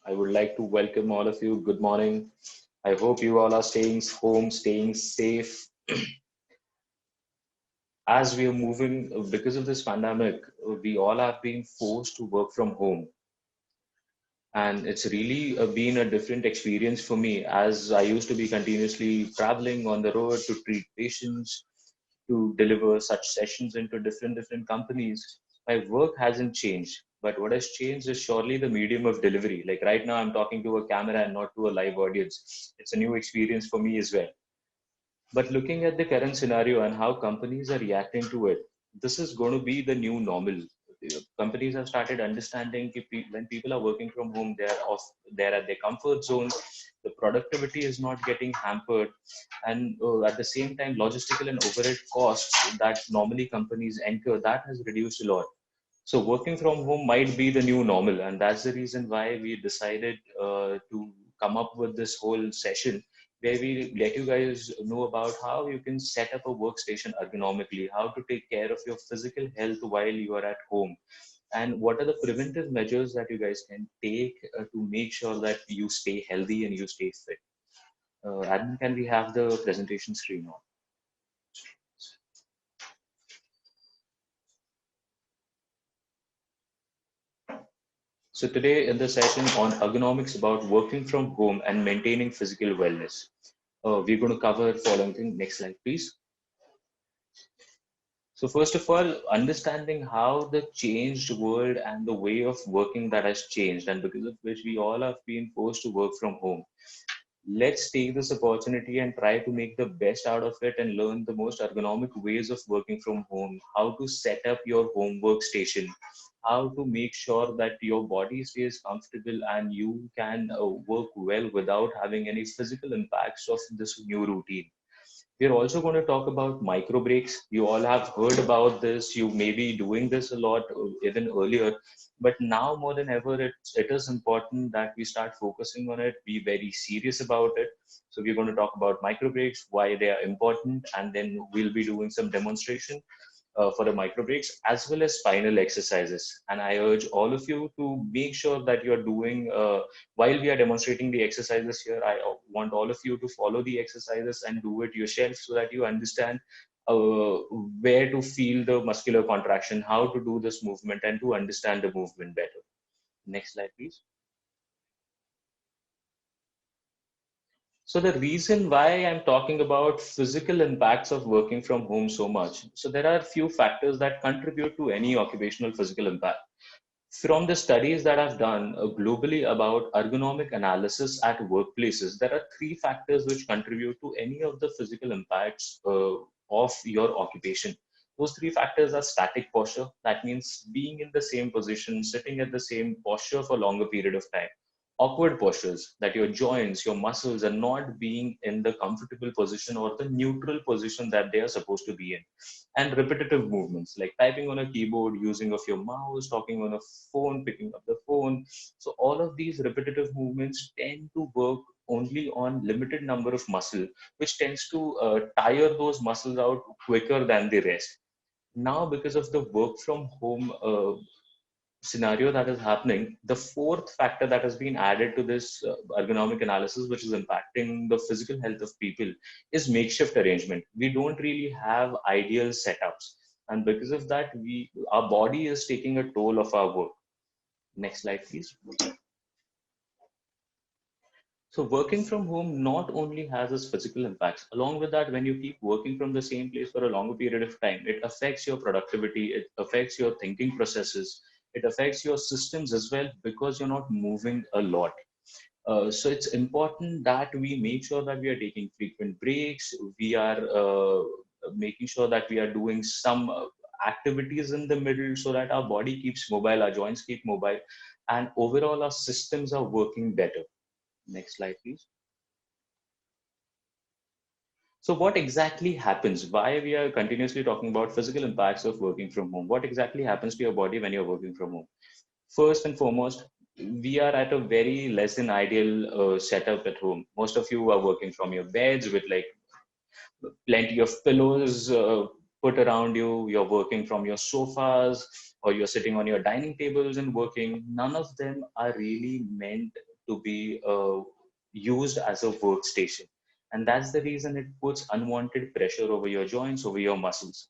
I would like to welcome all of you. Good morning. I hope you all are staying home, staying safe. As we are moving, because of this pandemic, we all have been forced to work from home. And it's really been a different experience for me, as I used to be continuously traveling on the road to treat patients, to deliver such sessions into different companies. My work hasn't changed, but what has changed is surely the medium of delivery. Like right now, I'm talking to a camera and not to a live audience. It's a new experience for me as well. But looking at the current scenario and how companies are reacting to it, this is going to be the new normal. Companies have started understanding when people are working from home, they're at their comfort zone. The productivity is not getting hampered, and at the same time, logistical and overhead costs that normally companies incur that has reduced a lot. So working from home might be the new normal, and that's the reason why we decided to come up with this whole session where we let you guys know about how you can set up a workstation ergonomically, how to take care of your physical health while you are at home, and what are the preventive measures that you guys can take to make sure that you stay healthy and you stay fit. Admin, can we have the presentation screen on? So today in the session on ergonomics about working from home and maintaining physical wellness, we're going to cover following things. Next slide, please. So first of all, understanding how the changed world and the way of working that has changed, and because of which we all have been forced to work from home. Let's take this opportunity and try to make the best out of it and learn the most ergonomic ways of working from home, how to set up your home workstation, how to make sure that your body stays comfortable and you can work well without having any physical impacts of this new routine. We're also going to talk about micro breaks. You all have heard about this. You may be doing this a lot even earlier, but now more than ever, it is important that we start focusing on it, be very serious about it. So we're going to talk about micro breaks, why they are important, and then we'll be doing some demonstration for the micro breaks as well as spinal exercises. And I urge all of you to make sure that you're doing, while we are demonstrating the exercises here, I want all of you to follow the exercises and do it yourself so that you understand uh, where to feel the muscular contraction, how to do this movement, and to understand the movement better. Next slide, please. So the reason why I'm talking about physical impacts of working from home so much, so there are a few factors that contribute to any occupational physical impact. From the studies that I've done globally about ergonomic analysis at workplaces, there are three factors which contribute to any of the physical impacts of your occupation. Those three factors are static posture, that means being in the same position, sitting at the same posture for a longer period of time. Awkward postures, that your joints, your muscles are not being in the comfortable position or the neutral position that they are supposed to be in. And repetitive movements like typing on a keyboard, using of your mouse, talking on a phone, picking up the phone. So all of these repetitive movements tend to work only on limited number of muscle, which tends to tire those muscles out quicker than the rest. Now because of the work from home scenario that is happening, the fourth factor that has been added to this ergonomic analysis, which is impacting the physical health of people, is makeshift arrangement. We don't really have ideal setups. And because of that, our body is taking a toll of our work. Next slide, please. So working from home not only has its physical impacts, along with that, when you keep working from the same place for a longer period of time, it affects your productivity, it affects your thinking processes, it affects your systems as well because you're not moving a lot. So it's important that we make sure that we are taking frequent breaks, we are making sure that we are doing some activities in the middle so that our body keeps mobile, our joints keep mobile, and overall our systems are working better. Next slide, please. So what exactly happens? Why we are continuously talking about physical impacts of working from home? What exactly happens to your body when you're working from home? First and foremost, we are at a very less than ideal setup at home. Most of you are working from your beds with like plenty of pillows put around you. You're working from your sofas or you're sitting on your dining tables and working. None of them are really meant to be used as a workstation. And that's the reason it puts unwanted pressure over your joints, over your muscles.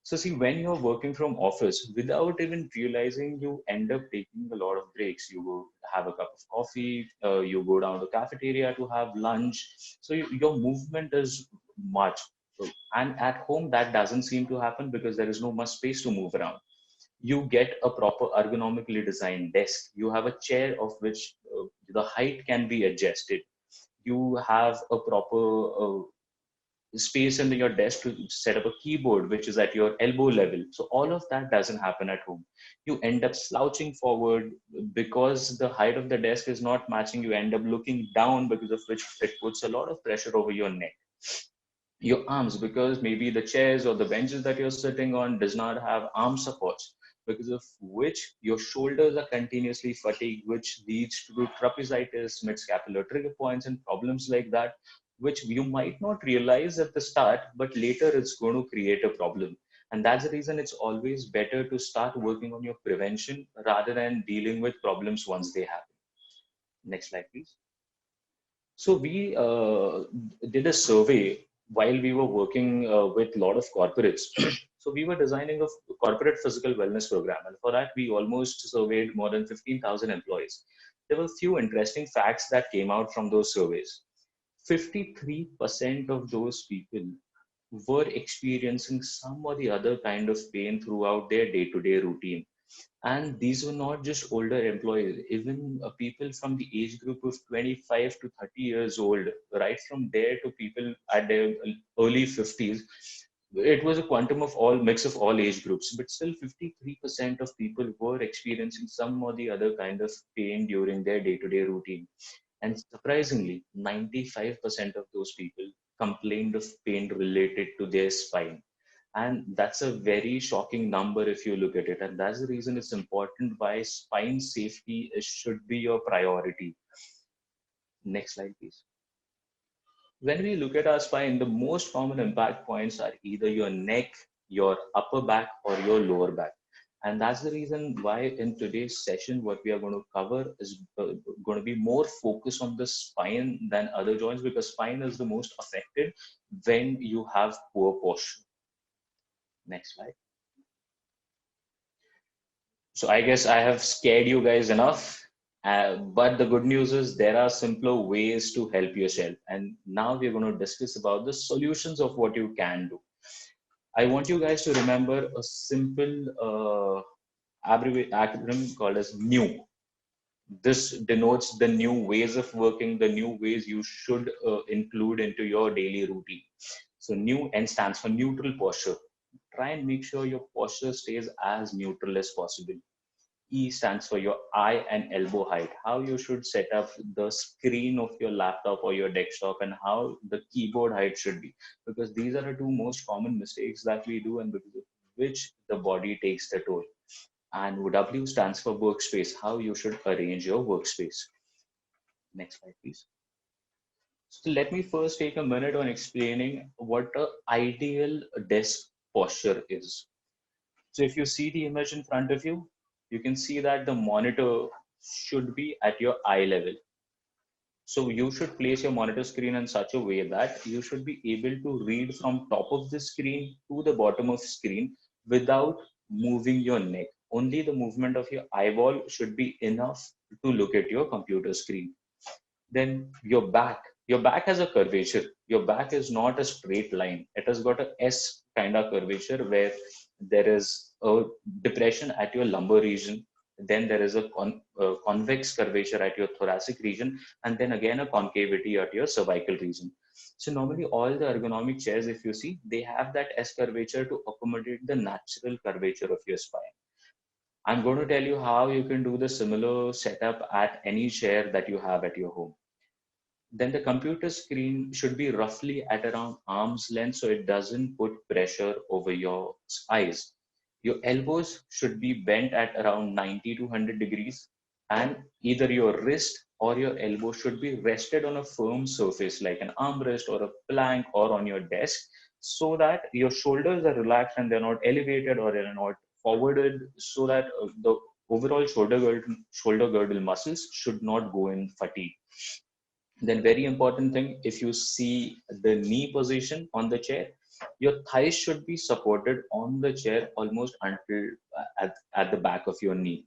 So see, when you're working from office, without even realizing, you end up taking a lot of breaks. You go have a cup of coffee, you go down to cafeteria to have lunch. So your movement is much. And at home, that doesn't seem to happen because there is no much space to move around. You get a proper ergonomically designed desk. You have a chair of which the height can be adjusted. You have a proper space in your desk to set up a keyboard which is at your elbow level. So all of that doesn't happen at home. You end up slouching forward because the height of the desk is not matching. You end up looking down, because of which it puts a lot of pressure over your neck, your arms, because maybe the chairs or the benches that you're sitting on does not have arm supports, because of which your shoulders are continuously fatigued, which leads to trapezitis, mid-scapular trigger points, and problems like that, which you might not realize at the start, but later it's going to create a problem. And that's the reason it's always better to start working on your prevention rather than dealing with problems once they happen. Next slide, please. So we did a survey while we were working with a lot of corporates. So we were designing a corporate physical wellness program, and for that we almost surveyed more than 15,000 employees. There were a few interesting facts that came out from those surveys. 53% of those people were experiencing some or the other kind of pain throughout their day-to-day routine. And these were not just older employees, even people from the age group of 25 to 30 years old, right from there to people at their early 50s. It was a quantum of all mix of all age groups, but still 53% of people were experiencing some or the other kind of pain during their day-to-day routine. And surprisingly, 95% of those people complained of pain related to their spine. And that's a very shocking number if you look at it. And that's the reason it's important why spine safety should be your priority. Next slide, please. When we look at our spine, the most common impact points are either your neck, your upper back, or your lower back. And that's the reason why in today's session, what we are going to cover is going to be more focused on the spine than other joints, because spine is the most affected when you have poor posture. Next slide. So I guess I have scared you guys enough. But the good news is there are simpler ways to help yourself. And now we're going to discuss about the solutions of what you can do. I want you guys to remember a simple acronym called as NEW. This denotes the new ways of working, the new ways you should include into your daily routine. So NEW, N stands for neutral posture. Try and make sure your posture stays as neutral as possible. E stands for your eye and elbow height, how you should set up the screen of your laptop or your desktop, and how the keyboard height should be, because these are the two most common mistakes that we do, and because of which the body takes the toll. And W stands for workspace, how you should arrange your workspace. Next slide, please. So let me first take a minute on explaining what an ideal desk posture is. So if you see the image in front of you, you can see that the monitor should be at your eye level. So you should place your monitor screen in such a way that you should be able to read from top of the screen to the bottom of the screen without moving your neck. Only the movement of your eyeball should be enough to look at your computer screen. Then your back has a curvature. Your back is not a straight line. It has got a S kind of curvature where there is a depression at your lumbar region. Then there is a convex curvature at your thoracic region, and then again a concavity at your cervical region. So normally all the ergonomic chairs, if you see, they have that S curvature to accommodate the natural curvature of your spine. I'm going to tell you how you can do the similar setup at any chair that you have at your home. Then the computer screen should be roughly at around arm's length so it doesn't put pressure over your eyes. Your elbows should be bent at around 90 to 100 degrees, and either your wrist or your elbow should be rested on a firm surface like an armrest or a plank or on your desk, so that your shoulders are relaxed and they're not elevated or they're not forwarded, so that the Overall shoulder girdle muscles should not go in fatigue. Then very important thing, if you see the knee position on the chair, your thighs should be supported on the chair almost until at the back of your knee,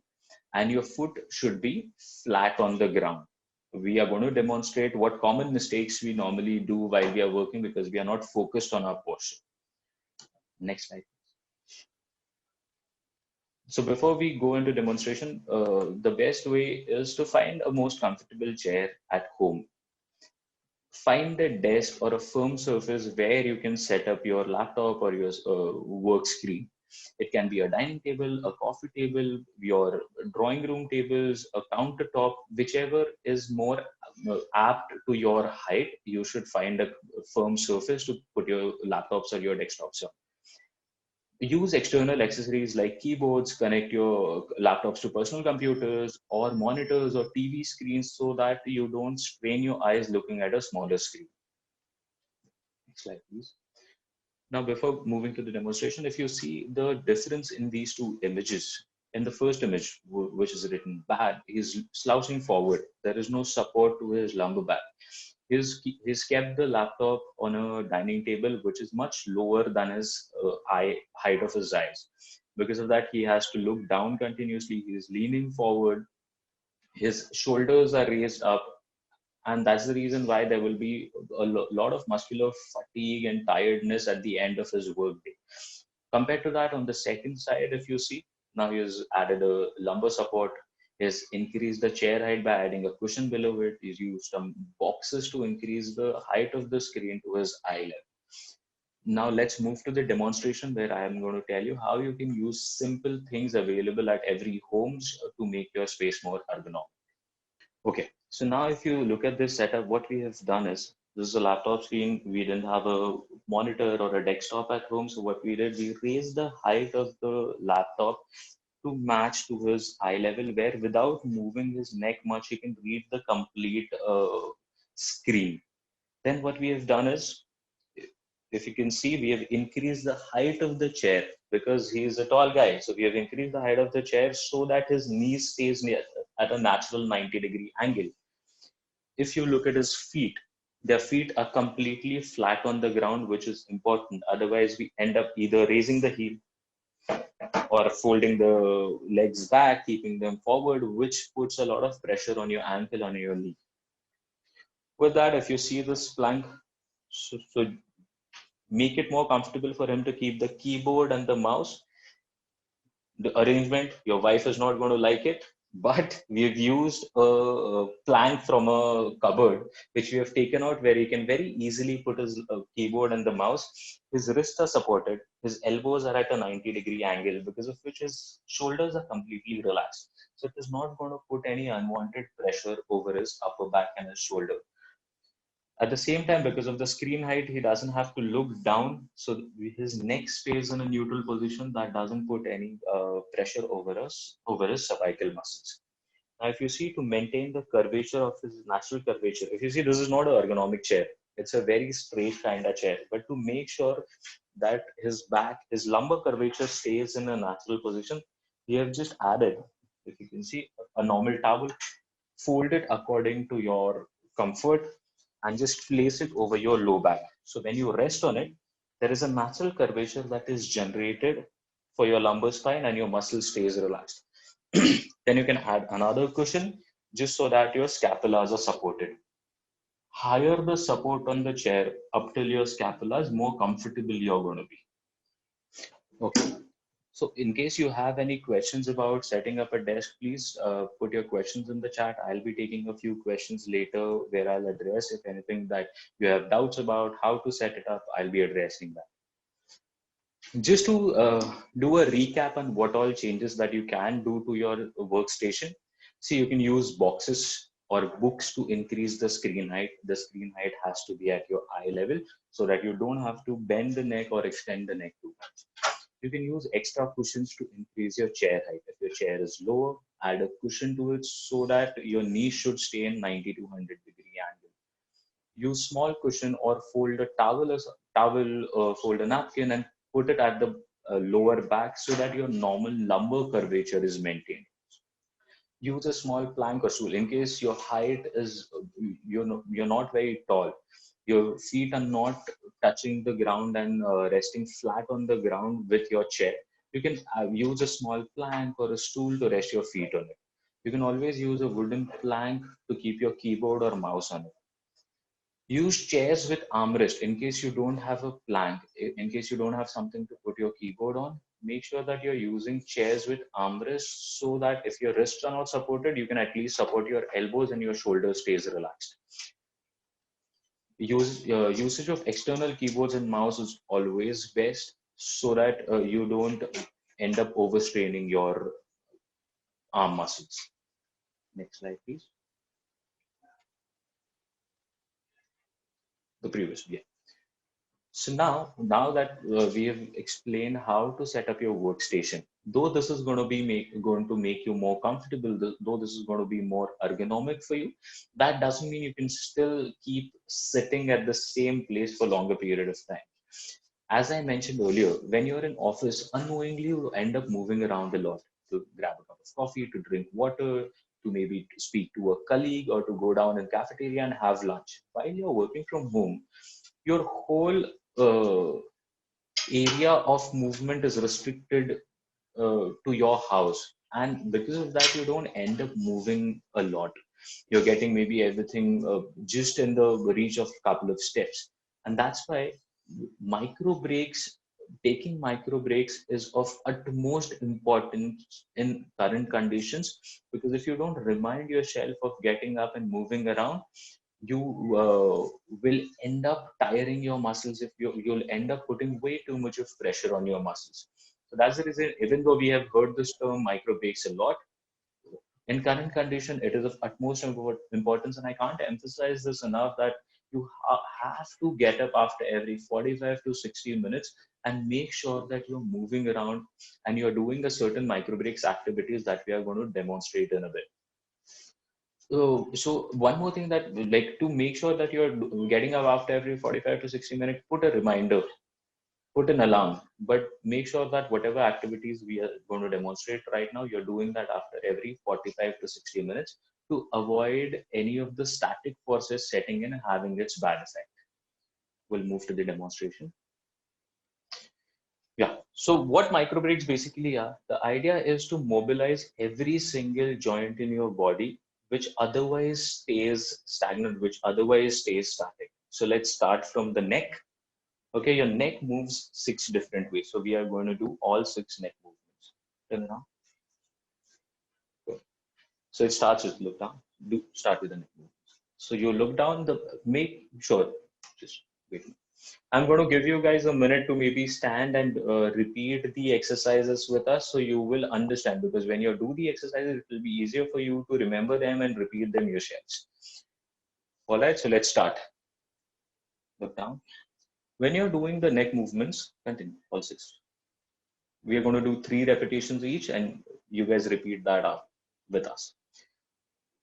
and your foot should be flat on the ground. We are going to demonstrate what common mistakes we normally do while we are working because we are not focused on our posture. Next slide. So before we go into demonstration, the best way is to find a most comfortable chair at home. Find a desk or a firm surface where you can set up your laptop or your work screen. It can be a dining table, a coffee table, your drawing room tables, a countertop, whichever is more apt to your height. You should find a firm surface to put your laptops or your desktops on. Use external accessories like keyboards, connect your laptops to personal computers or monitors or TV screens so that you don't strain your eyes looking at a smaller screen. Next slide, please. Now, before moving to the demonstration, if you see the difference in these two images, in the first image, which is written bad, he's slouching forward. There is no support to his lumbar back. He's kept the laptop on a dining table, which is much lower than his height of his eyes. Because of that, he has to look down continuously. He's leaning forward. His shoulders are raised up, and that's the reason why there will be a lot of muscular fatigue and tiredness at the end of his workday. Compared to that, on the second side, if you see, now he has added a lumbar support. He's increased the chair height by adding a cushion below it. He's used some boxes to increase the height of the screen to his eye level. Now let's move to the demonstration where I am going to tell you how you can use simple things available at every homes to make your space more ergonomic. Okay, so now if you look at this setup, what we have done is, this is a laptop screen. We didn't have a monitor or a desktop at home. So what we did, we raised the height of the laptop to match to his eye level, where without moving his neck much, he can read the complete screen. Then what we have done is, if you can see, we have increased the height of the chair because he is a tall guy. So we have increased the height of the chair so that his knee stays near at a natural 90-degree angle. If you look at his feet, their feet are completely flat on the ground, which is important. Otherwise, we end up either raising the heel or folding the legs back, keeping them forward, which puts a lot of pressure on your ankle, on your knee. With that, if you see this plank, so make it more comfortable for him to keep the keyboard and the mouse. The arrangement, your wife is not going to like it, but we've used a plank from a cupboard, which we have taken out, where he can very easily put his keyboard and the mouse. His wrists are supported, his elbows are at a 90-degree angle, because of which his shoulders are completely relaxed. So it is not going to put any unwanted pressure over his upper back and his shoulder. At the same time, because of the screen height, he doesn't have to look down, so his neck stays in a neutral position. That doesn't put any pressure over his cervical muscles. Now, if you see, to maintain the curvature of his natural curvature, if you see, this is not an ergonomic chair. It's a very straight kind of chair. But to make sure that his back, his lumbar curvature stays in a natural position, we have just added, if you can see, a normal towel, fold it according to your comfort, and just place it over your low back. So when you rest on it, there is a natural curvature that is generated for your lumbar spine, and your muscle stays relaxed. Then you can add another cushion just so that your scapulas are supported. Higher the support on the chair up till your scapulas, more comfortable you're going to be. Okay. So in case you have any questions about setting up a desk, please put your questions in the chat. I'll be taking a few questions later where I'll address if anything that you have doubts about how to set it up, I'll be addressing that. Just to do a recap on what all changes that you can do to your workstation. See, you can use boxes or books to increase the screen height. The screen height has to be at your eye level so that you don't have to bend the neck or extend the neck too much. You can use extra cushions to increase your chair height. If your chair is lower, add a cushion to it so that your knee should stay in 90 to 100-degree angle. Use small cushion or fold a fold a napkin and put it at the lower back so that your normal lumbar curvature is maintained. use a small plank or stool in case your height is, you're not very tall, your feet are not touching the ground and resting flat on the ground with your chair. You can use a small plank or a stool to rest your feet on it. You can always use a wooden plank to keep your keyboard or mouse on it. Use chairs with armrest in case you don't have a plank, in case you don't have something to put your keyboard on. Make sure that you're using chairs with armrests so that if your wrists are not supported, you can at least support your elbows and your shoulder stays relaxed. Usage of external keyboards and mouse is always best so that you don't end up overstraining your arm muscles. Next slide, please. The previous, yeah. So now that we have explained how to set up your workstation, though this is going to be going to make you more comfortable, though this is going to be more ergonomic for you, that doesn't mean you can still keep sitting at the same place for longer period of time. As I mentioned earlier, when you're in office, unknowingly you end up moving around a lot to grab a cup of coffee, to drink water, to maybe to speak to a colleague or to go down in cafeteria and have lunch. While you're working from home, your whole area of movement is restricted to your house, and because of that you don't end up moving a lot. You're getting maybe everything just in the reach of a couple of steps, and that's why micro breaks taking micro breaks is of utmost importance in current conditions, because if you don't remind yourself of getting up and moving around, you will end up tiring your muscles. If you'll end up putting way too much of pressure on your muscles. So that's the reason, even though we have heard this term micro breaks a lot, in current condition it is of utmost importance, and I can't emphasize this enough, that you have to get up after every 45 to 60 minutes and make sure that you're moving around and you're doing a certain micro breaks activities that we are going to demonstrate in a bit. So one more thing, that like to make sure that you're getting up after every 45 to 60 minutes, put a reminder, put an alarm, but make sure that whatever activities we are going to demonstrate right now, you're doing that after every 45 to 60 minutes to avoid any of the static forces setting in and having its bad effect. We'll move to the demonstration. Yeah. So what micro breaks basically are, the idea is to mobilize every single joint in your body which otherwise stays stagnant, which otherwise stays static. So let's start from the neck. Okay, your neck moves 6 different ways. So we are going to do all 6 neck movements. Turn around. Good. So it starts with look down. Start with the neck movements. So you look down, make sure, just wait. I'm going to give you guys a minute to maybe stand and repeat the exercises with us so you will understand, because when you do the exercises, it will be easier for you to remember them and repeat them yourselves. All right, so let's start. Look down. When you're doing the neck movements, continue, all 6. We are going to do 3 repetitions each, and you guys repeat that up with us.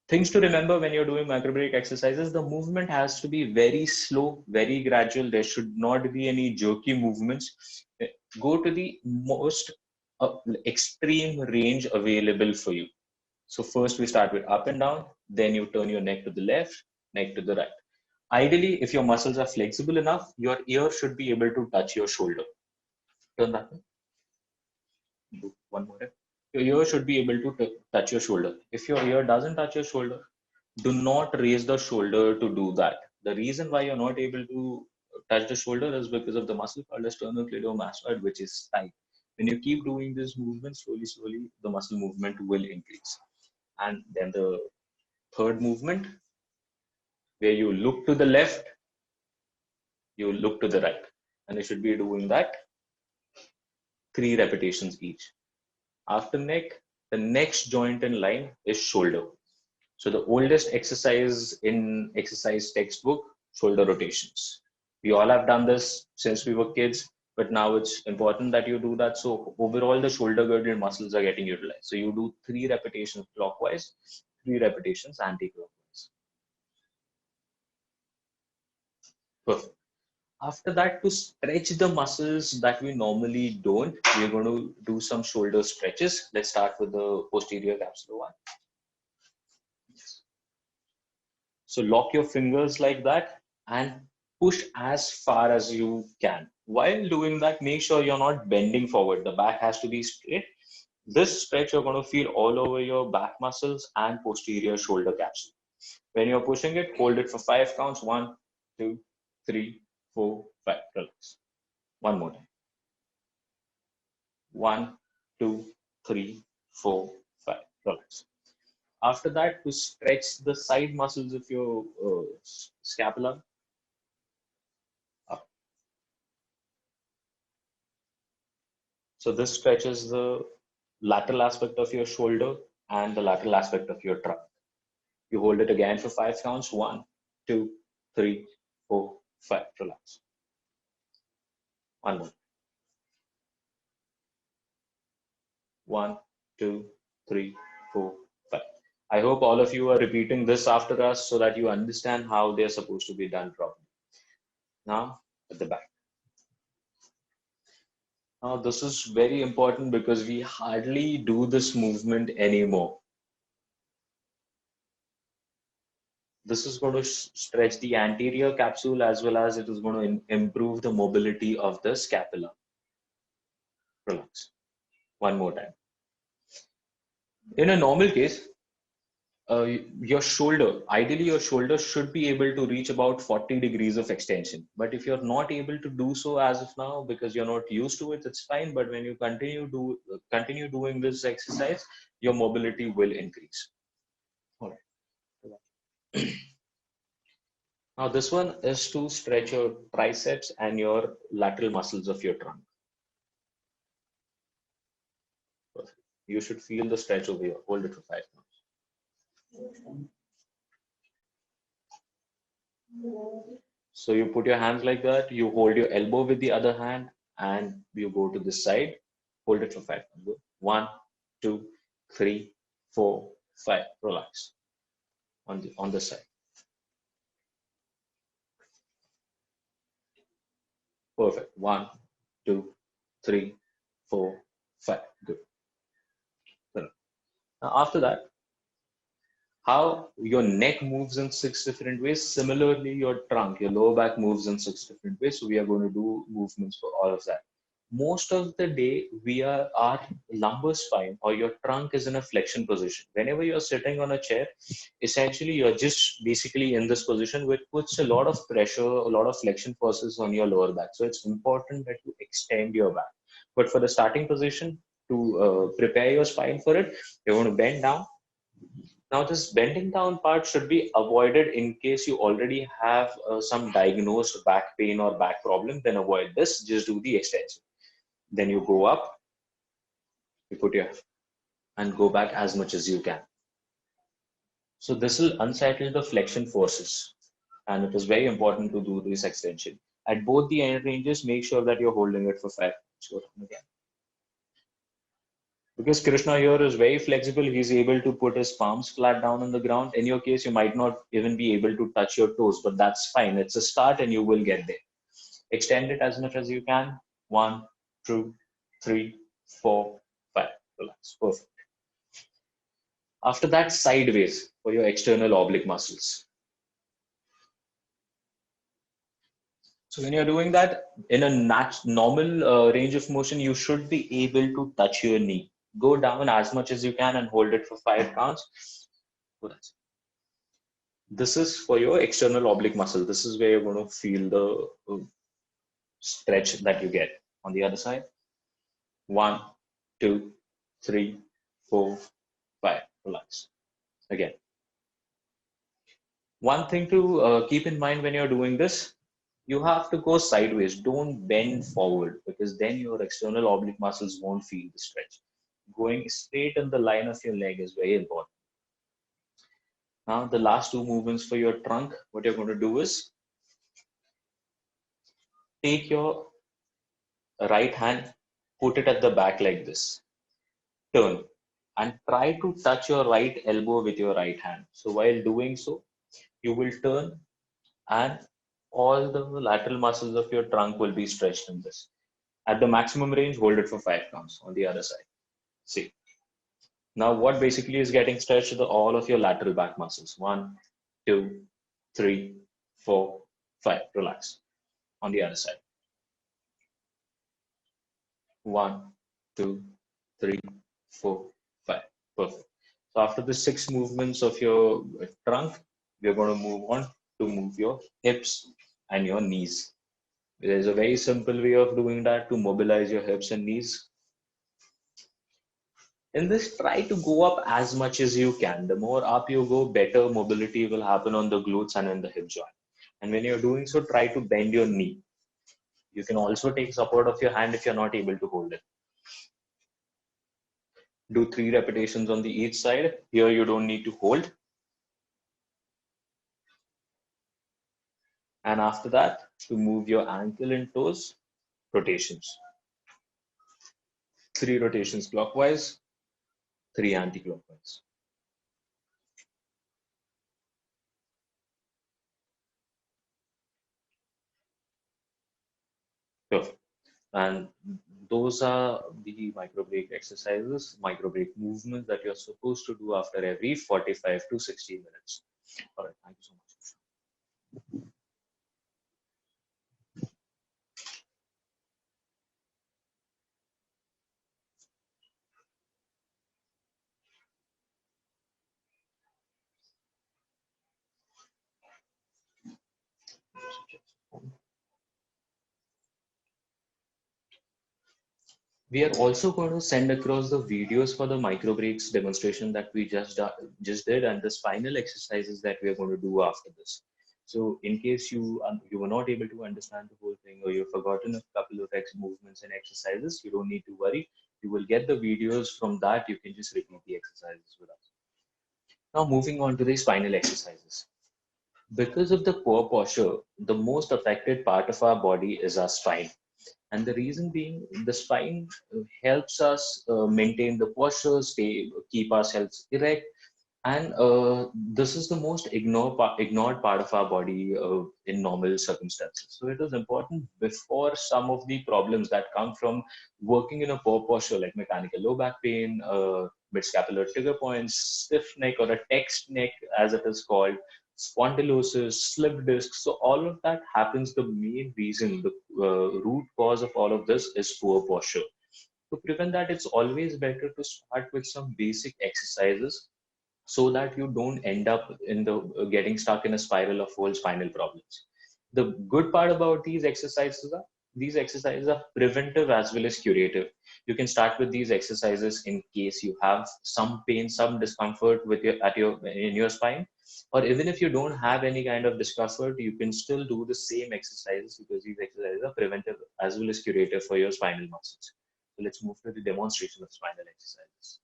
Things to remember when you're doing micro break exercises: the movement has to be very slow, very gradual. There should not be any jerky movements. Go to the most extreme range available for you. So first we start with up and down, then you turn your neck to the left, neck to the right. Ideally, if your muscles are flexible enough, your ear should be able to touch your shoulder. Turn that way. Do one more. Your ear should be able to touch your shoulder. If your ear doesn't touch your shoulder, do not raise the shoulder to do that. The reason why you're not able to touch the shoulder is because of the muscle called sternocleidomastoid, which is tight. When you keep doing this movement slowly, the muscle movement will increase. And then the third movement, where you look to the left, you look to the right. And you should be doing that 3 repetitions each. After neck, the next joint in line is shoulder. So the oldest exercise in exercise textbook, shoulder rotations. We all have done this since we were kids, but now it's important that you do that. So overall, the shoulder girdle muscles are getting utilized. So you do 3 repetitions clockwise, 3 repetitions anti-clockwise. Perfect. After that, to stretch the muscles that we normally don't, we're going to do some shoulder stretches. Let's start with the posterior capsular one. So lock your fingers like that and push as far as you can. While doing that, make sure you're not bending forward. The back has to be straight. This stretch you're going to feel all over your back muscles and posterior shoulder capsule. When you're pushing it, hold it for 5 counts. 1, 2, 3, 4, 5. Relax. One more time. 1, 2, 3, 4, 5. Relax. After that, to stretch the side muscles of your scapula up. So this stretches the lateral aspect of your shoulder and the lateral aspect of your trunk. You hold it again for 5 counts. 1, 2, 3, 4, 5. Relax. One more. 1, 2, 3, 4, 5. I hope all of you are repeating this after us so that you understand how they're supposed to be done properly. Now, at the back. Now, this is very important because we hardly do this movement anymore. This is going to stretch the anterior capsule as well as it is going to improve the mobility of the scapula. Relax. One more time. In a normal case, your shoulder, ideally your shoulder should be able to reach about 40 degrees of extension. But if you're not able to do so as of now because you're not used to it, it's fine. But when you continue doing this exercise, your mobility will increase. All right. Now this one is to stretch your triceps and your lateral muscles of your trunk. Perfect. You should feel the stretch over here. Hold it for 5 minutes. So you put your hands like that, you hold your elbow with the other hand, and you go to this side, hold it for 5 minutes. 1, 2, 3, 4, 5. Relax on the side. Perfect. 1, 2, 3, 4, 5. Good. Now after that, how your neck moves in 6 different ways. Similarly, your trunk, your lower back moves in 6 different ways. So we are going to do movements for all of that. Most of the day, our lumbar spine or your trunk is in a flexion position. Whenever you're sitting on a chair, essentially you're just basically in this position, which puts a lot of pressure, a lot of flexion forces on your lower back. So it's important that you extend your back. But for the starting position, to prepare your spine for it, you're going to bend down. Now, this bending down part should be avoided in case you already have some diagnosed back pain or back problem, then avoid this, just do the extension. Then you go up, you put your and go back as much as you can. So this will unsettle the flexion forces, and it is very important to do this extension. At both the end ranges, make sure that you're holding it for 5 minutes. Again. Because Krishna here is very flexible, he's able to put his palms flat down on the ground. In your case, you might not even be able to touch your toes, but that's fine. It's a start and you will get there. Extend it as much as you can. 1, 2, 3, 4, 5. Relax. Perfect. After that, sideways for your external oblique muscles. So when you're doing that in a normal range of motion, you should be able to touch your knee. Go down as much as you can and hold it for 5 counts. This is for your external oblique muscle. This is where you're going to feel the stretch that you get. On the other side, 1, 2, 3, 4, 5. Relax. Again. One thing to keep in mind when you're doing this, you have to go sideways. Don't bend forward because then your external oblique muscles won't feel the stretch. Going straight in the line of your leg is very important. Now, the last 2 movements for your trunk, what you're going to do is take your right hand, put it at the back like this, turn, and try to touch your right elbow with your right hand. So while doing so, you will turn and all the lateral muscles of your trunk will be stretched in this. At the maximum range, hold it for 5 counts on the other side. See. Now what basically is getting stretched? All of your lateral back muscles. 1, 2, 3, 4, 5. Relax. On the other side. 1, 2, 3, 4, 5. Perfect. So after the 6 movements of your trunk, we're going to move on to move your hips and your knees. There's a very simple way of doing that to mobilize your hips and knees. In this, try to go up as much as you can. The more up you go, better mobility will happen on the glutes and in the hip joint. And when you're doing so, try to bend your knee. You can also take support of your hand if you're not able to hold it. Do 3 repetitions on the each side. Here you don't need to hold. And after that, to move your ankle and toes, rotations. 3 rotations clockwise, 3 anti-clockwise. Perfect. And those are the micro break exercises, micro break movements that you're supposed to do after every 45 to 60 minutes. All right, thank you so much. We are also going to send across the videos for the micro breaks demonstration that we just did, and the spinal exercises that we are going to do after this. So in case you were not able to understand the whole thing, or you've forgotten a couple of movements and exercises, you don't need to worry. You will get the videos from that. You can just repeat the exercises with us. Now moving on to the spinal exercises. Because of the poor posture, the most affected part of our body is our spine. And the reason being, the spine helps us maintain the posture, keep ourselves erect, and this is the most ignored part of our body in normal circumstances. So it is important before some of the problems that come from working in a poor posture, like mechanical low back pain, mid-scapular trigger points, stiff neck or a text neck, as it is called, spondylosis, slip discs. So all of that happens. The main reason, the root cause of all of this is poor posture. To prevent that, it's always better to start with some basic exercises so that you don't end up in the getting stuck in a spiral of whole spinal problems. The good part about these exercises are preventive as well as curative. You can start with these exercises in case you have some pain, some discomfort with your in your spine, or even if you don't have any kind of discomfort, you can still do the same exercises because these exercises are preventive as well as curative for your spinal muscles. So let's move to the demonstration of spinal exercises.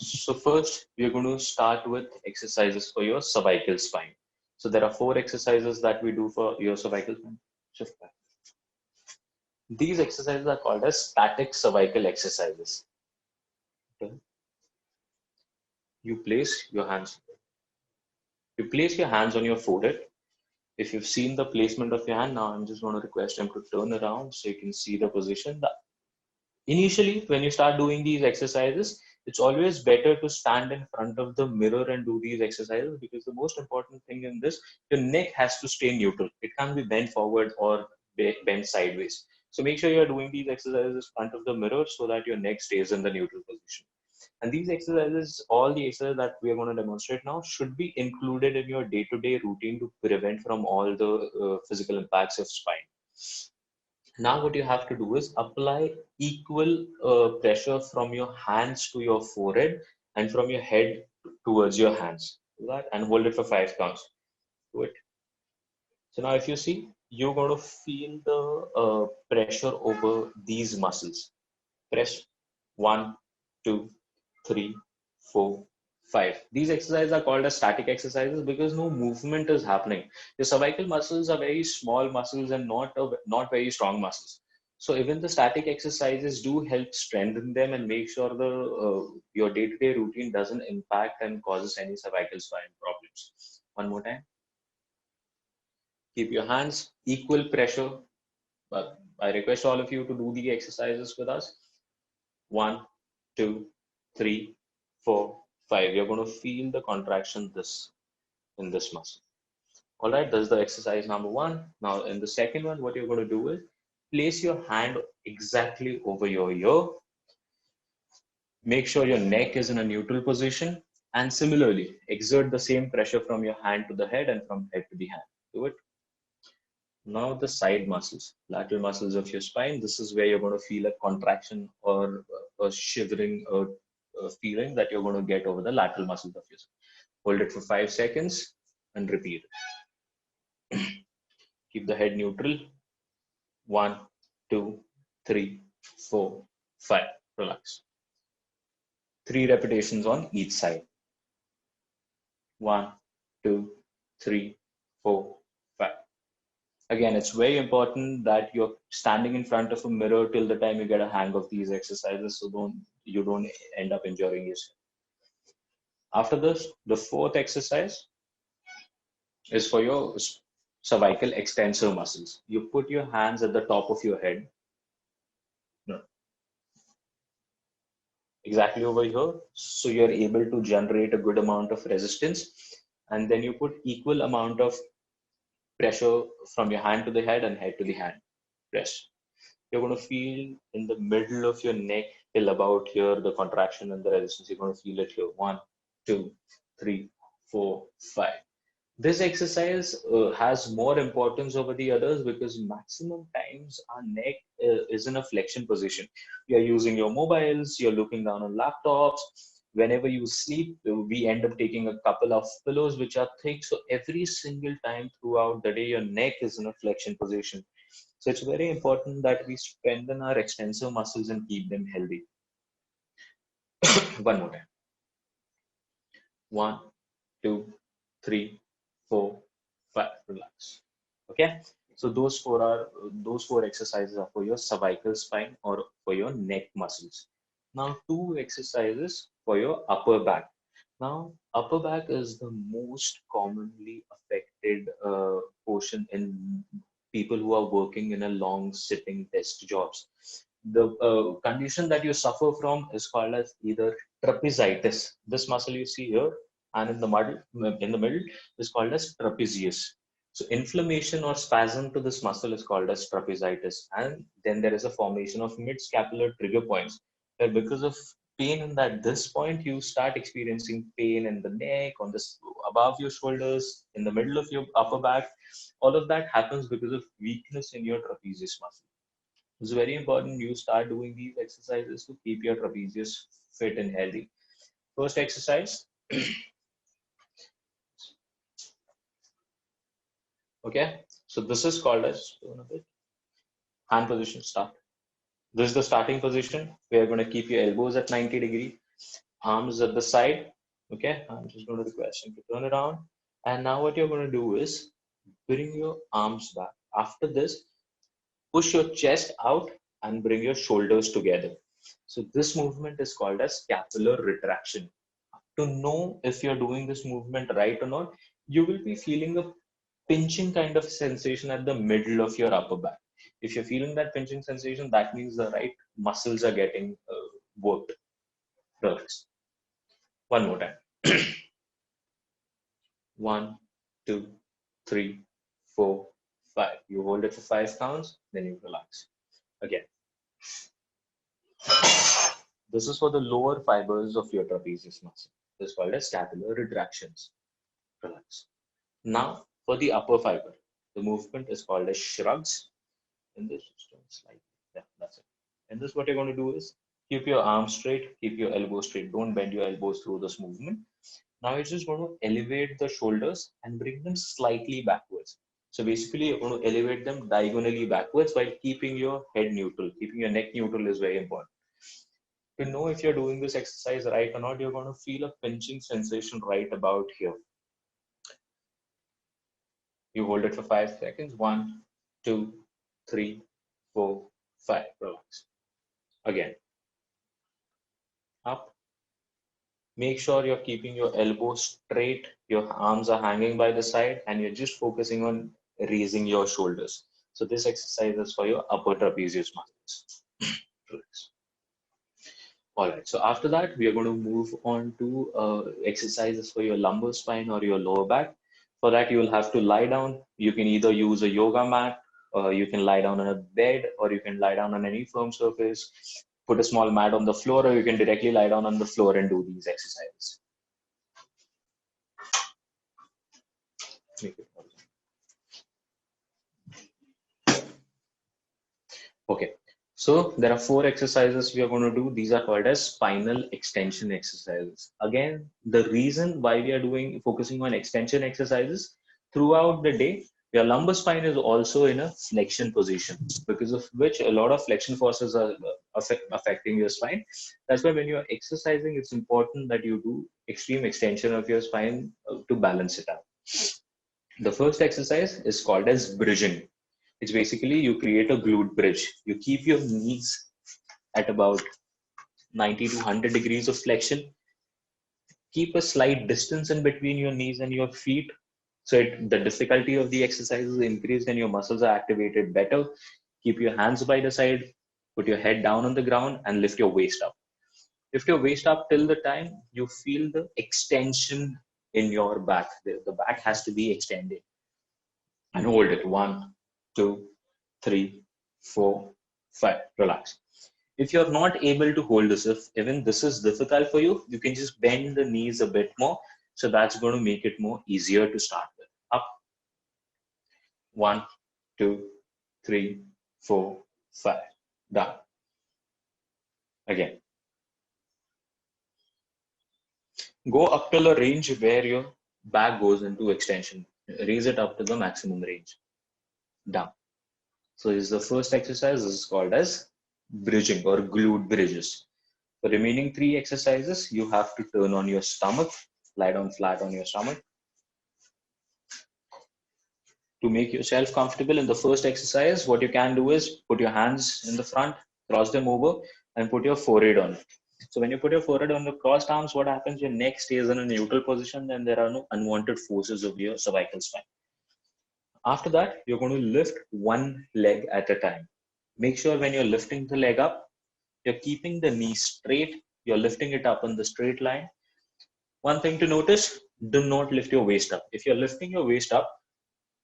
So first, we're going to start with exercises for your cervical spine. So there are 4 exercises that we do for your cervical spine. Shift back. These exercises are called as static cervical exercises. Okay. You place your hands. You place your hands on your forehead. If you've seen the placement of your hand, now I'm just going to request them to turn around so you can see the position. Initially, when you start doing these exercises, it's always better to stand in front of the mirror and do these exercises, because the most important thing in this, your neck has to stay neutral. It can't be bent forward or bent sideways. So make sure you're doing these exercises in front of the mirror so that your neck stays in the neutral position. And these exercises, all the exercises that we are going to demonstrate now, should be included in your day-to-day routine to prevent from all the physical impacts of spine. Now what you have to do is apply equal pressure from your hands to your forehead and from your head towards your hands. Do that and hold it for 5 counts. Do it. So now if you see, you're going to feel the pressure over these muscles. Press 1, 2, 3, 4, 5. These exercises are called as static exercises because no movement is happening. The cervical muscles are very small muscles and not very strong muscles. So even the static exercises do help strengthen them and make sure the your day-to-day routine doesn't impact and causes any cervical spine problems. One more time. Keep your hands equal pressure But I request all of you to do the exercises with us. 1, 2, 3, 4, 5. You're going to feel the contraction in this muscle. All right, that's the exercise number 1. Now, in the second one, what you're going to do is place your hand exactly over your ear. Make sure your neck is in a neutral position. And similarly, exert the same pressure from your hand to the head and from head to the hand. Do it. Now the side muscles, lateral muscles of your spine, this is where you're going to feel a contraction or a shivering a feeling that you're going to get over the lateral muscles of your spine. Hold it for 5 seconds and repeat. Keep the head neutral. 1, 2, 3, 4, 5. Relax. 3 repetitions on each side. 1, 2, 3, 4, 5. Again, it's very important that you're standing in front of a mirror till the time you get a hang of these exercises, so you don't end up injuring yourself. After this, the fourth exercise is for your cervical extensor muscles. You put your hands at the top of your head, exactly over here, so you're able to generate a good amount of resistance, and then you put equal amount of pressure from your hand to the head and head to the hand. Press. You're going to feel in the middle of your neck till about here the contraction and the resistance. You're going to feel it here. 1, 2, 3, 4, 5. This exercise has more importance over the others because maximum times our neck is in a flexion position. You're using your mobiles, you're looking down on laptops. Whenever you sleep, we end up taking a couple of pillows which are thick. So every single time throughout the day, your neck is in a flexion position. So it's very important that we strengthen our extensor muscles and keep them healthy. One more time. 1, 2, 3, 4, 5. Relax. Okay. So those four exercises are for your cervical spine or for your neck muscles. Now 2 exercises for your upper back. Now upper back is the most commonly affected portion in people who are working in a long sitting desk jobs. The condition that you suffer from is called as either trapezitis. This muscle you see here, and in the middle is called as trapezius. So inflammation or spasm to this muscle is called as trapezitis, and then there is a formation of mid-scapular trigger points, where because of pain in this point, you start experiencing pain in the neck, on this above your shoulders, in the middle of your upper back. All of that happens because of weakness in your trapezius muscle. It's very important you start doing these exercises to keep your trapezius fit and healthy. First exercise. Okay, so this is called as hand position start. This is the starting position. We are going to keep your elbows at 90 degree, arms at the side. Okay, I'm just going to request you to turn around. And now what you're going to do is bring your arms back. After this, push your chest out and bring your shoulders together. So this movement is called as scapular retraction. To know if you're doing this movement right or not, you will be feeling a pinching kind of sensation at the middle of your upper back. If you're feeling that pinching sensation, that means the right muscles are getting worked. Relax. One more time. 1, 2, 3, 4, 5. You hold it for 5 counts, then you relax. Again. This is for the lower fibers of your trapezius muscle. This is called as scapular retractions. Relax. Now, for the upper fiber, the movement is called as shrugs. In this, slide. Yeah, that's it. And this, what you're going to do is keep your arms straight, keep your elbows straight. Don't bend your elbows through this movement. Now you're just going to elevate the shoulders and bring them slightly backwards. So basically, you're going to elevate them diagonally backwards while keeping your head neutral. Keeping your neck neutral is very important. To know if you're doing this exercise right or not, you're going to feel a pinching sensation right about here. You hold it for 5 seconds. 1, 2, 3, 4, 5. Relax. Again. Up. Make sure you're keeping your elbows straight. Your arms are hanging by the side and you're just focusing on raising your shoulders. So this exercise is for your upper trapezius muscles. Relax. All right. So after that, we are going to move on to exercises for your lumbar spine or your lower back. For that, you will have to lie down. You can either use a yoga mat, or you can lie down on a bed, or you can lie down on any firm surface. Put a small mat on the floor, or you can directly lie down on the floor and do these exercises. Okay, so there are four exercises we are going to do. These are called as spinal extension exercises. Again, the reason why we are focusing on extension exercises throughout the day, your lumbar spine is also in a flexion position, because of which a lot of flexion forces are affecting your spine. That's why when you're exercising, it's important that you do extreme extension of your spine to balance it out. The first exercise is called as bridging. It's basically you create a glute bridge. You keep your knees at about 90 to 100 degrees of flexion. Keep a slight distance in between your knees and your feet. So the difficulty of the exercise is increased and your muscles are activated better. Keep your hands by the side. Put your head down on the ground and lift your waist up. Lift your waist up till the time you feel the extension in your back. The back has to be extended. And hold it. 1, 2, 3, 4, 5. Relax. If you're not able to hold this, if even this is difficult for you, you can just bend the knees a bit more. So that's going to make it more easier to start with. Up. 1, 2, 3, 4, 5. Down. Again. Go up till a range where your back goes into extension. Raise it up to the maximum range. Down. So this is the first exercise. This is called as bridging or glute bridges. The remaining 3 exercises, you have to turn on your stomach, lie down flat on your stomach. To make yourself comfortable in the first exercise, what you can do is put your hands in the front, cross them over, and put your forehead on it. So when you put your forehead on the crossed arms, what happens? Your neck stays in a neutral position and there are no unwanted forces of your cervical spine. After that, you're going to lift one leg at a time. Make sure when you're lifting the leg up, you're keeping the knee straight. You're lifting it up in the straight line. One thing to notice, do not lift your waist up. If you're lifting your waist up,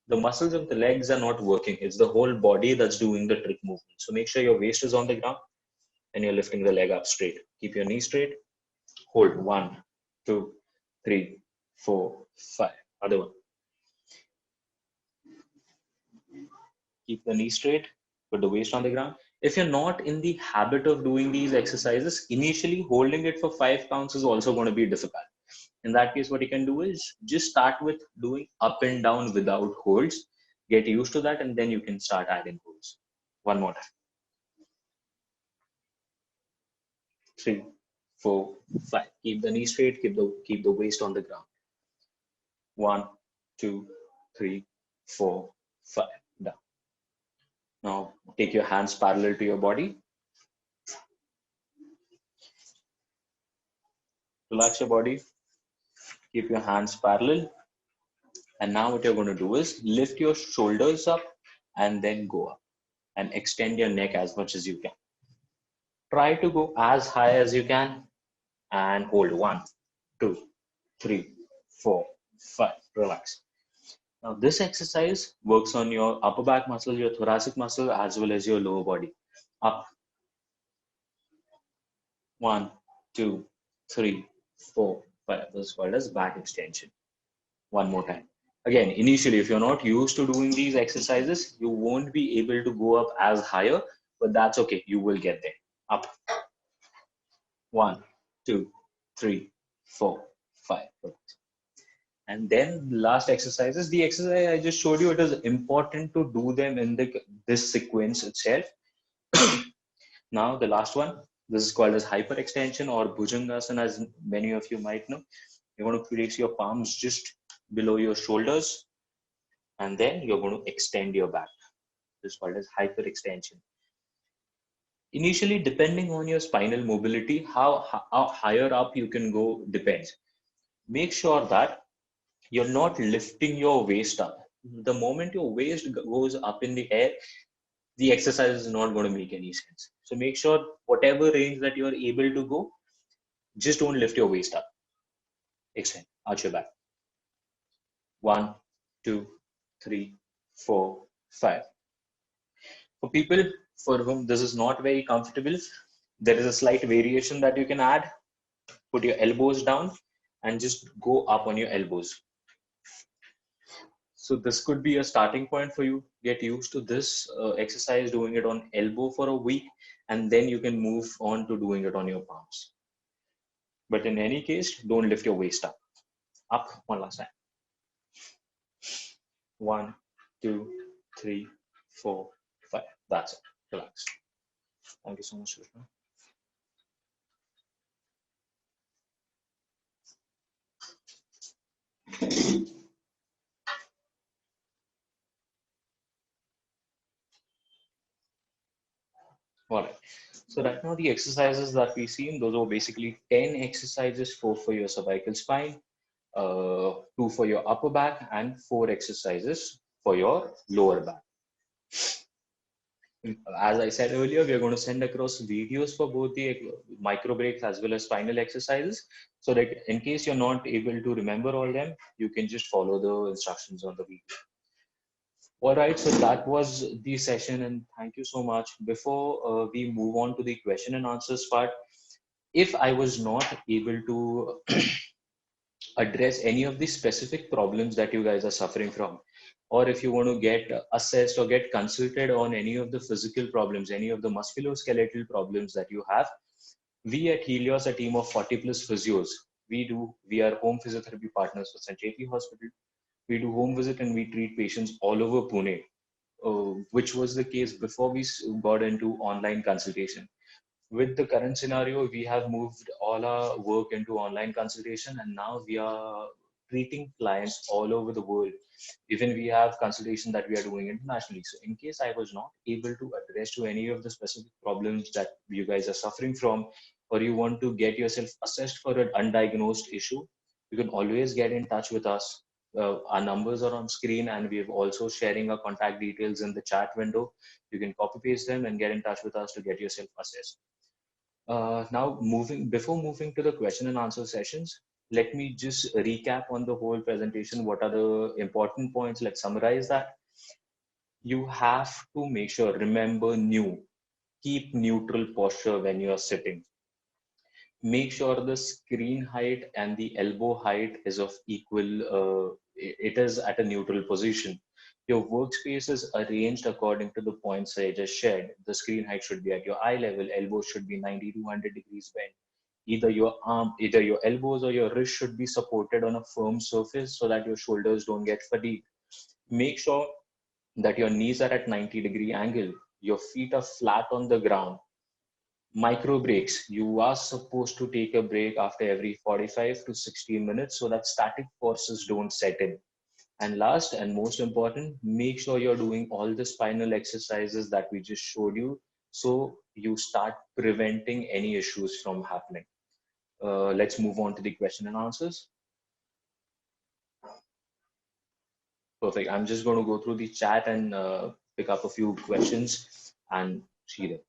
the muscles of the legs are not working. It's the whole body that's doing the trick movement. So make sure your waist is on the ground and you're lifting the leg up straight. Keep your knee straight. Hold. 1, 2, 3, 4, 5. Other one. Keep the knee straight. Put the waist on the ground. If you're not in the habit of doing these exercises, initially holding it for 5 counts is also going to be difficult. In that case, what you can do is just start with doing up and down without holds. Get used to that, and then you can start adding holds. One more time. 3, 4, 5. Keep the knee straight. Keep the waist on the ground. 1, 2, 3, 4, 5. Down. Now take your hands parallel to your body. Relax your body. Keep your hands parallel. And now what you're going to do is lift your shoulders up and then go up and extend your neck as much as you can. Try to go as high as you can and hold. 1, 2, 3, 4, 5. Relax. Now this exercise works on your upper back muscle, your thoracic muscle, as well as your lower body. Up. 1, 2, 3, 4, 5. This is called as back extension. One more time. Again, initially, if you're not used to doing these exercises, you won't be able to go up as higher, but that's okay. You will get there. Up. 1, 2, 3, 4, 5. And then the last exercises. The exercise I just showed you, it is important to do them in this sequence itself. Now the last one. This is called as hyperextension or bhujangasana, as many of you might know. You're going to place your palms just below your shoulders, and then you're going to extend your back. This is called as hyperextension. Initially, depending on your spinal mobility, how higher up you can go depends. Make sure that you're not lifting your waist up. the moment your waist goes up in the air, the exercise is not going to make any sense. So make sure whatever range that you're able to go, just don't lift your waist up. Extend, arch your back. 1, 2, 3, 4, 5. For people for whom this is not very comfortable, there is a slight variation that you can add. Put your elbows down and just go up on your elbows. So this could be a starting point for you. Get used to this exercise, doing it on elbow for a week, and then you can move on to doing it on your palms. But in any case, don't lift your waist up. Up one last time. 1, 2, 3, 4, 5. That's it. Relax. Thank you so much, Sushma. All right. So right now the exercises that we see, those are basically 10 exercises, 4 for your cervical spine, 2 for your upper back, and 4 exercises for your lower back. As I said earlier, we are going to send across videos for both the micro breaks as well as spinal exercises, so that in case you're not able to remember all them, you can just follow the instructions on the video. All right, so that was the session, and thank you so much. Before we move on to the question and answers part, if I was not able to address any of the specific problems that you guys are suffering from, or if you want to get assessed or get consulted on any of the physical problems, any of the musculoskeletal problems that you have, we at Helios, a team of 40 plus physios, we are home physiotherapy partners for St. J.P. Hospital. We do home visit and we treat patients all over Pune, which was the case before we got into online consultation. With the current scenario, we have moved all our work into online consultation, and now we are treating clients all over the world. Even we have consultation that we are doing internationally. So in case I was not able to address to any of the specific problems that you guys are suffering from, or you want to get yourself assessed for an undiagnosed issue, you can always get in touch with us. Our numbers are on screen, and we have also sharing our contact details in the chat window. You can copy paste them and get in touch with us to get yourself assessed. Now, before moving to the question and answer sessions, let me just recap on the whole presentation. What are the important points? Let's summarize that. You have to make sure, remember keep neutral posture when you are sitting. Make sure the screen height and the elbow height is of equal, it is at a neutral position. Your workspace is arranged according to the points I just shared. The screen height should be at your eye level, elbow should be 90 to 100 degrees bent. Either your elbows or your wrist should be supported on a firm surface so that your shoulders don't get fatigued. Make sure that your knees are at 90-degree angle. Your feet are flat on the ground. Micro breaks. You are supposed to take a break after every 45 to 60 minutes so that static forces don't set in. And last and most important, make sure you're doing all the spinal exercises that we just showed you, so you start preventing any issues from happening. Let's move on to the question and answers. Perfect. I'm just going to go through the chat and pick up a few questions and see them.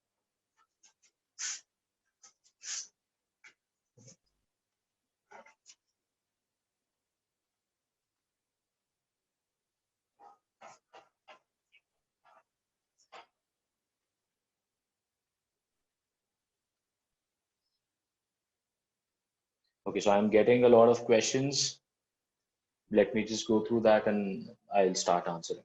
Okay, so I'm getting a lot of questions. Let me just go through that and I'll start answering.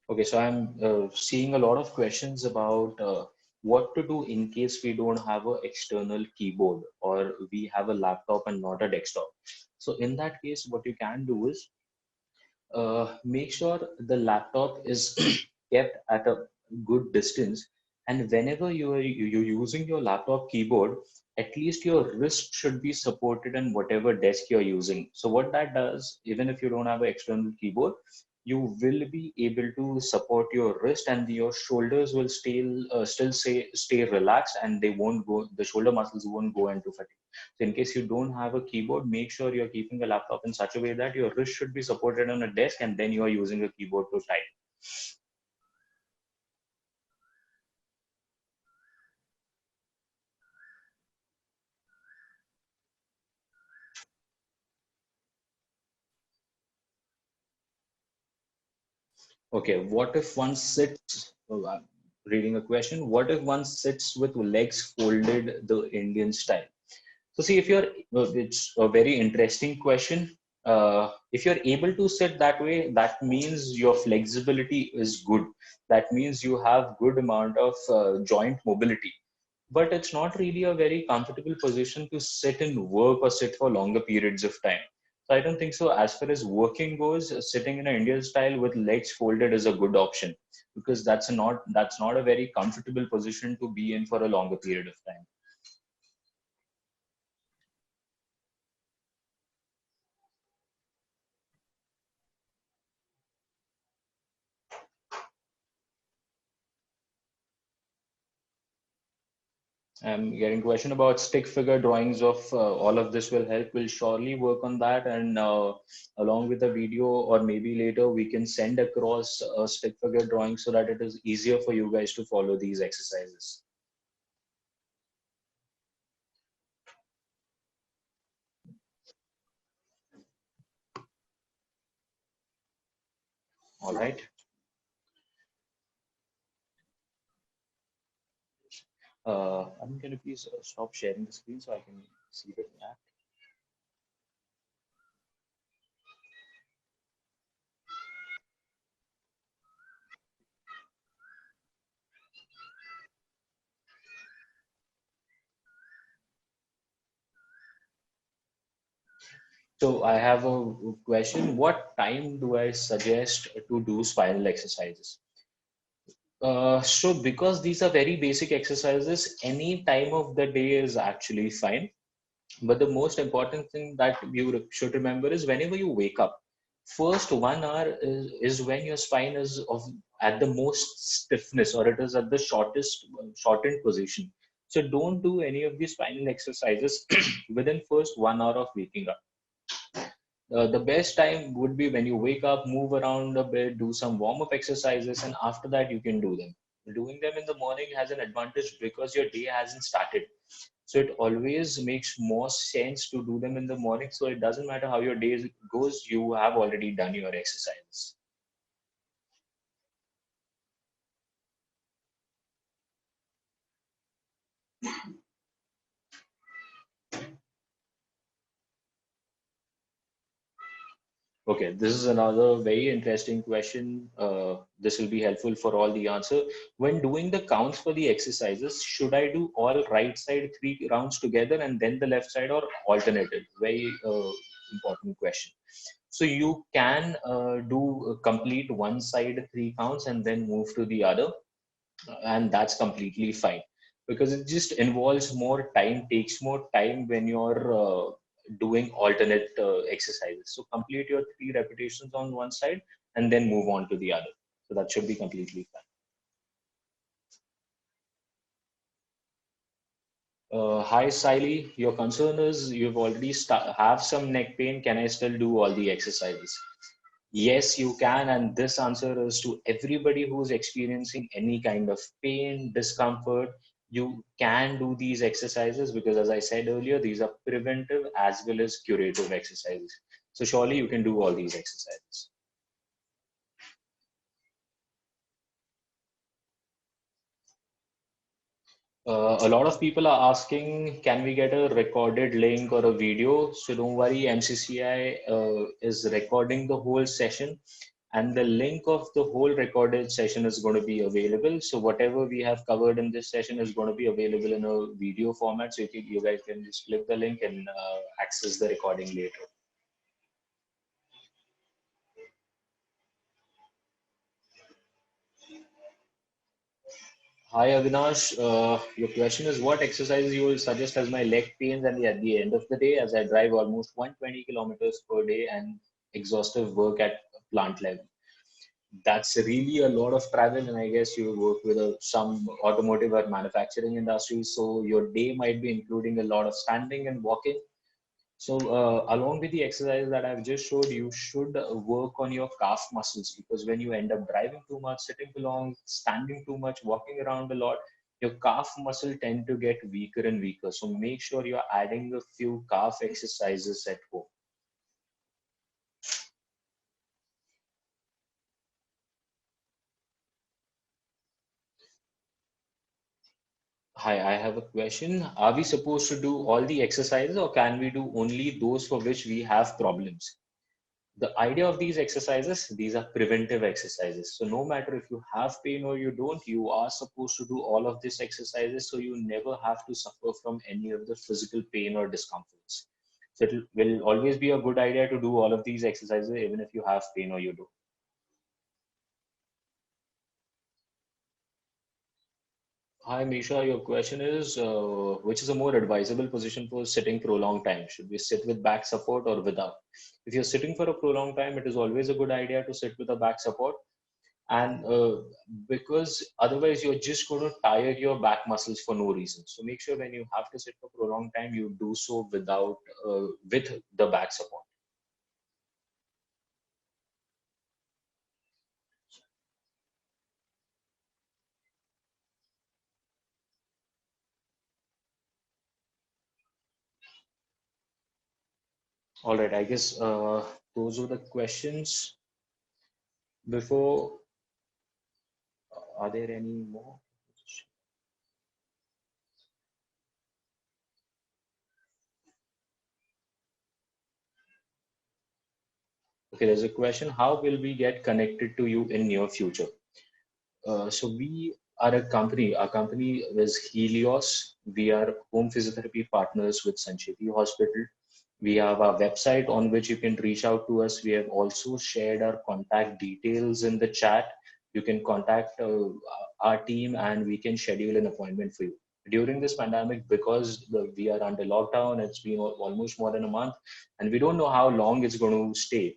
Okay, so I'm seeing a lot of questions about what to do in case we don't have an external keyboard or we have a laptop and not a desktop. So in that case, what you can do is make sure the laptop is kept at a good distance. And whenever you're using your laptop keyboard, at least your wrist should be supported in whatever desk you're using. So what that does, even if you don't have an external keyboard, you will be able to support your wrist, and your shoulders will stay relaxed, and they won't go, the shoulder muscles won't go into fatigue. So in case you don't have a keyboard, make sure you're keeping the laptop in such a way that your wrist should be supported on a desk, and then you are using a keyboard to type. Okay, what if one sits, I'm reading a question, what if one sits with legs folded the Indian style? So see, if you're, it's a very interesting question. If you're able to sit that way, that means your flexibility is good. That means you have good amount of joint mobility. But it's not really a very comfortable position to sit and work or sit for longer periods of time. So I don't think so. As far as working goes, sitting in an Indian style with legs folded is a good option, because that's not a very comfortable position to be in for a longer period of time. I'm getting a question about stick figure drawings of all of this will help. We'll surely work on that, and along with the video, or maybe later, we can send across a stick figure drawing so that it is easier for you guys to follow these exercises. All right. I'm going to please stop sharing the screen so I can see the map. So I have a question. What time do I suggest to do spinal exercises? So because these are very basic exercises, any time of the day is actually fine. But the most important thing that you should remember is whenever you wake up, first 1 hour is when your spine is of at the most stiffness, or it is at the shortened position. So don't do any of these spinal exercises within first 1 hour of waking up. The best time would be when you wake up, move around a bit, do some warm up exercises, and after that, you can do them. Doing them in the morning has an advantage because your day hasn't started. So it always makes more sense to do them in the morning. So it doesn't matter how your day goes, you have already done your exercise. Okay, this is another very interesting question. This will be helpful for all the answer. When doing the counts for the exercises, should I do all right side 3 rounds together and then the left side, or alternative? Very important question. So you can do complete one side 3 counts and then move to the other, and that's completely fine, because it just involves more time, takes more time when you're doing alternate exercises. So complete your 3 repetitions on one side and then move on to the other. So that should be completely fine. Hi Siley, your concern is you've already have some neck pain. Can I still do all the exercises? Yes, you can. And this answer is to everybody who's experiencing any kind of pain, discomfort. You can do these exercises because, as I said earlier, these are preventive as well as curative exercises. So, surely you can do all these exercises. A lot of people are asking, can we get a recorded link or a video? So don't worry, MCCI is recording the whole session, and the link of the whole recorded session is going to be available. So whatever we have covered in this session is going to be available in a video format. So you guys can just click the link and access the recording later. Hi Avinash, your question is what exercises you will suggest as my leg pains and at the end of the day as I drive almost 120 kilometers per day and exhaustive work at plant level. That's really a lot of travel, and I guess you work with some automotive or manufacturing industry, so your day might be including a lot of standing and walking. So along with the exercise that I've just showed, you should work on your calf muscles, because when you end up driving too much, sitting too long, standing too much, walking around a lot, your calf muscle tend to get weaker and weaker. So make sure you're adding a few calf exercises at home. Hi, I have a question. Are we supposed to do all the exercises, or can we do only those for which we have problems? The idea of these exercises, these are preventive exercises. So no matter if you have pain or you don't, you are supposed to do all of these exercises so you never have to suffer from any of the physical pain or discomforts. So it will always be a good idea to do all of these exercises even if you have pain or you don't. Hi, Misha. Your question is which is a more advisable position for sitting prolonged time? Should we sit with back support or without? If you're sitting for a prolonged time, it is always a good idea to sit with a back support. And because otherwise, you're just going to tire your back muscles for no reason. So make sure when you have to sit for prolonged time, you do so with the back support. All right, I guess those were the questions. Before, are there any more? Okay, there's a question. How will we get connected to you in near future? So we are a company. Our company is Helios. We are home physiotherapy partners with Sancheti Hospital. We have our website on which you can reach out to us. We have also shared our contact details in the chat. You can contact our team and we can schedule an appointment for you. During this pandemic, because we are under lockdown, it's been almost more than a month, and we don't know how long it's going to stay.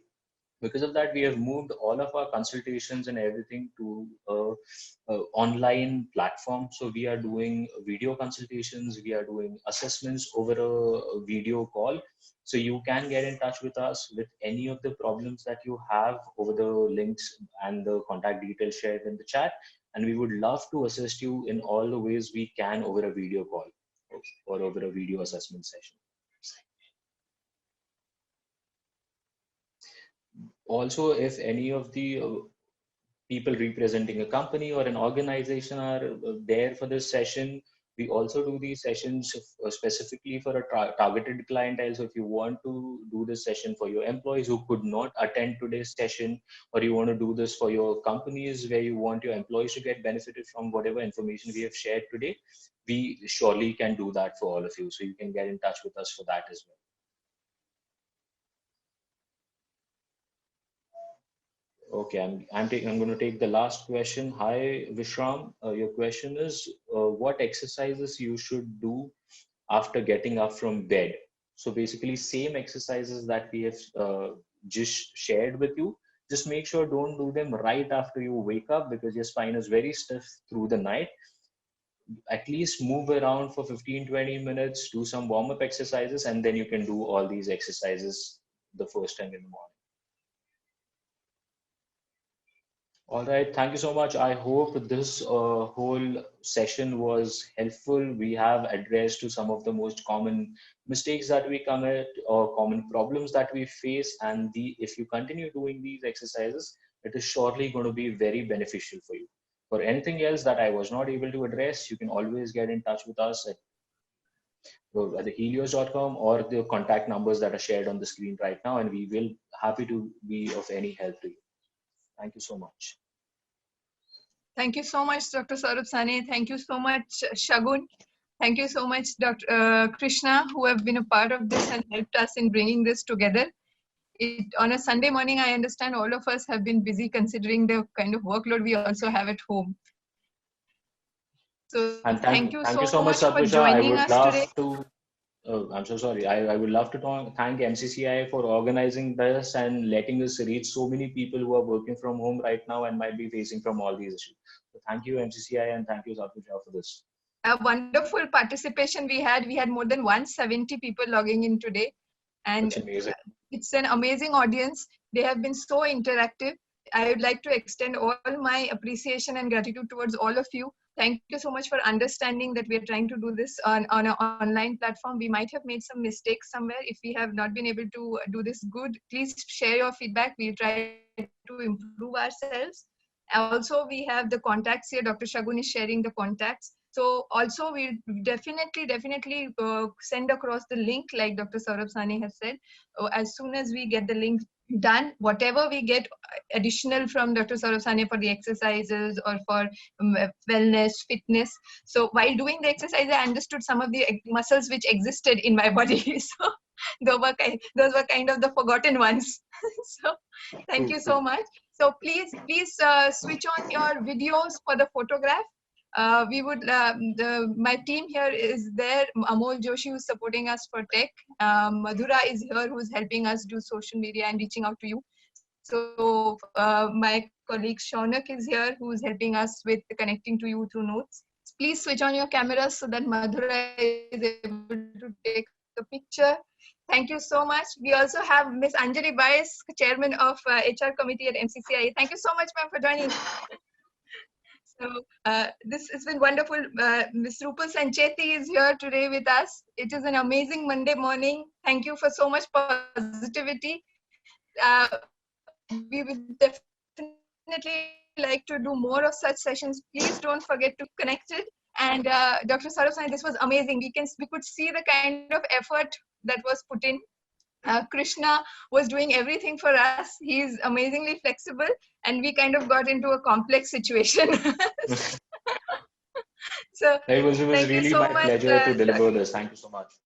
Because of that, we have moved all of our consultations and everything to a online platform. So we are doing video consultations, we are doing assessments over a video call. So you can get in touch with us with any of the problems that you have over the links and the contact details shared in the chat, and we would love to assist you in all the ways we can over a video call or over a video assessment session. Also, if any of the people representing a company or an organization are there for this session. We also do these sessions specifically for a targeted clientele. So if you want to do this session for your employees who could not attend today's session, or you want to do this for your companies where you want your employees to get benefited from whatever information we have shared today, we surely can do that for all of you. So you can get in touch with us for that as well. Okay, I'm going to take the last question. Hi, Vishram. Your question is what exercises you should do after getting up from bed. So basically, same exercises that we have just shared with you. Just make sure don't do them right after you wake up because your spine is very stiff through the night. At least move around for 15-20 minutes, do some warm up exercises, and then you can do all these exercises the first time in the morning. All right, thank you so much. I hope this whole session was helpful. We have addressed to some of the most common mistakes that we commit or common problems that we face. And if you continue doing these exercises, it is surely going to be very beneficial for you. For anything else that I was not able to address, you can always get in touch with us at the helios.com or the contact numbers that are shared on the screen right now. And we will happy to be of any help to you. Thank you so much. Thank you so much, Dr. Sourabh Sane. Thank you so much, Shagun. Thank you so much, Dr. Krishna, who have been a part of this and helped us in bringing this together. On a Sunday morning, I understand all of us have been busy considering the kind of workload we also have at home. So And thank you thank you so so much, much for Satvika. I joining would us love today. to. I'm so sorry. I would love to thank MCCI for organizing this and letting us reach so many people who are working from home right now and might be facing from all these issues. So thank you, MCCI, and thank you, Satvika, for this. A wonderful participation we had. We had more than 170 people logging in today. And That's amazing. it's an amazing audience. They have been so interactive. I would like to extend all my appreciation and gratitude towards all of you. Thank you so much for understanding that we are trying to do this on an online platform. We might have made some mistakes somewhere. If we have not been able to do this good, please share your feedback. We'll try to improve ourselves. Also, we have the contacts here. Dr. Shagun is sharing the contacts. So also we'll definitely send across the link like Dr. Sourabh Sane has said. As soon as we get the link done, whatever we get additional from Dr. Sourabh Sane for the exercises or for wellness, fitness. So while doing the exercise, I understood some of the muscles which existed in my body. So those were kind of the forgotten ones. So thank True, you so true. much. So please switch on your videos for the photograph. We would my team here is there. Amol Joshi, who's supporting us for tech. Madhura is here, who's helping us do social media and reaching out to you. So my colleague Shaunak is here, who's helping us with connecting to you through notes. Please switch on your cameras so that Madhura is able to take a picture. Thank you so much. We also have Miss Anjali Bais, Chairman of HR Committee at MCCIA. Thank you so much, ma'am, for joining. So this has been wonderful. Ms. Rupal Sancheti is here today with us. It is an amazing Monday morning. Thank you for so much positivity. We would definitely like to do more of such sessions. Please don't forget to keep connected. And Dr. Sourabh Sane, this was amazing. We could see the kind of effort that was put in. Krishna was doing everything for us. He's amazingly flexible, and we kind of got into a complex situation. So thank you so much. It was really my pleasure to deliver this. Thank you so much.